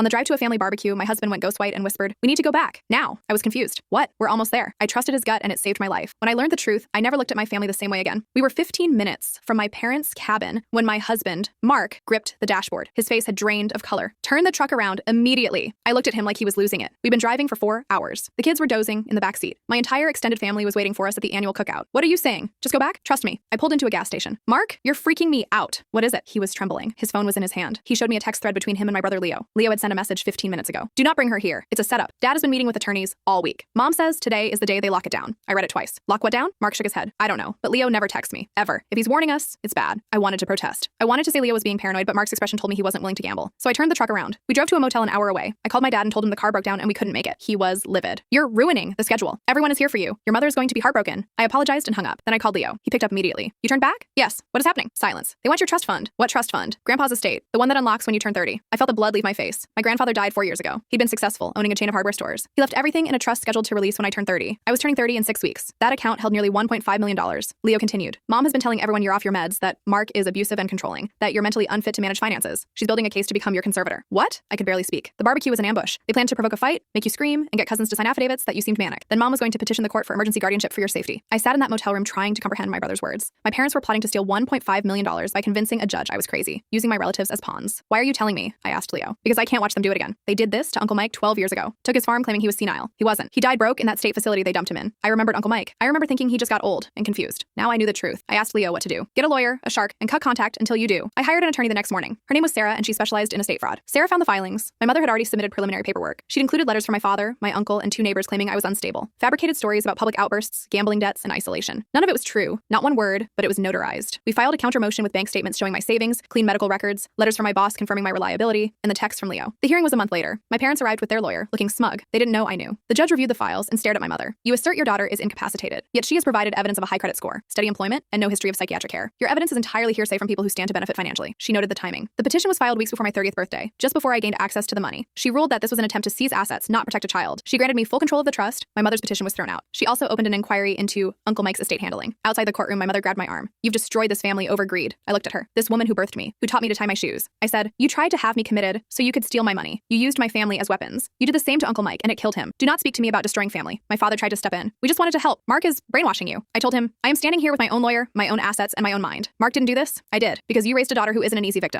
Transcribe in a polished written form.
On the drive to a family barbecue, my husband went ghost white and whispered, "We need to go back. Now." I was confused. What? We're almost there. I trusted his gut and it saved my life. When I learned the truth, I never looked at my family the same way again. We were 15 minutes from my parents' cabin when my husband, Mark, gripped the dashboard. His face had drained of color. Turn the truck around immediately. I looked at him like he was losing it. We'd been driving for 4 hours. The kids were dozing in the back seat. My entire extended family was waiting for us at the annual cookout. What are you saying? Just go back? Trust me. I pulled into a gas station. Mark, you're freaking me out. What is it? He was trembling. His phone was in his hand. He showed me a text thread between him and my brother Leo. Leo had sent a message 15 minutes ago. Do not bring her here. It's a setup. Dad has been meeting with attorneys all week. Mom says today is the day they lock it down. I read it twice. Lock what down? Mark shook his head. I don't know. But Leo never texts me. Ever. If he's warning us, it's bad. I wanted to protest. I wanted to say Leo was being paranoid, but Mark's expression told me he wasn't willing to gamble. So I turned the truck around. We drove to a motel an hour away. I called my dad and told him the car broke down and we couldn't make it. He was livid. You're ruining the schedule. Everyone is here for you. Your mother is going to be heartbroken. I apologized and hung up. Then I called Leo. He picked up immediately. You turned back? Yes. What is happening? Silence. They want your trust fund. What trust fund? Grandpa's estate. The one that unlocks when you turn 30. I felt the blood leave my face. My grandfather died 4 years ago. He'd been successful, owning a chain of hardware stores. He left everything in a trust scheduled to release when I turned 30. I was turning 30 in 6 weeks. That account held nearly $1.5 million. Leo continued. Mom has been telling everyone you're off your meds, that Mark is abusive and controlling, that you're mentally unfit to manage finances. She's building a case to become your conservator. What? I could barely speak. The barbecue was an ambush. They planned to provoke a fight, make you scream, and get cousins to sign affidavits that you seemed manic. Then Mom was going to petition the court for emergency guardianship for your safety. I sat in that motel room trying to comprehend my brother's words. My parents were plotting to steal $1.5 million by convincing a judge I was crazy, using my relatives as pawns. Why are you telling me? I asked Leo. Because I can't watch them do it again. They did this to Uncle Mike 12 years ago. Took his farm claiming he was senile. He wasn't. He died broke in that state facility they dumped him in. I remembered Uncle Mike. I remember thinking he just got old and confused. Now I knew the truth. I asked Leo what to do. Get a lawyer, a shark, and cut contact until you do. I hired an attorney the next morning. Her name was Sarah and she specialized in estate fraud. Sarah found the filings. My mother had already submitted preliminary paperwork. She'd included letters from my father, my uncle, and 2 neighbors claiming I was unstable. Fabricated stories about public outbursts, gambling debts, and isolation. None of it was true. Not one word, but it was notarized. We filed a counter motion with bank statements showing my savings, clean medical records, letters from my boss confirming my reliability, and the text from Leo. The hearing was a month later. My parents arrived with their lawyer, looking smug. They didn't know I knew. The judge reviewed the files and stared at my mother. You assert your daughter is incapacitated, yet she has provided evidence of a high credit score, steady employment, and no history of psychiatric care. Your evidence is entirely hearsay from people who stand to benefit financially. She noted the timing. The petition was filed weeks before my 30th birthday, just before I gained access to the money. She ruled that this was an attempt to seize assets, not protect a child. She granted me full control of the trust. My mother's petition was thrown out. She also opened an inquiry into Uncle Mike's estate handling. Outside the courtroom, my mother grabbed my arm. You've destroyed this family over greed. I looked at her. This woman who birthed me, who taught me to tie my shoes. I said, you tried to have me committed so you could steal my money. You used my family as weapons. You did the same to Uncle Mike and it killed him. Do not speak to me about destroying family. My father tried to step in. We just wanted to help. Mark is brainwashing you. I told him, I am standing here with my own lawyer, my own assets, and my own mind. Mark didn't do this. I did, because you raised a daughter who isn't an easy victim.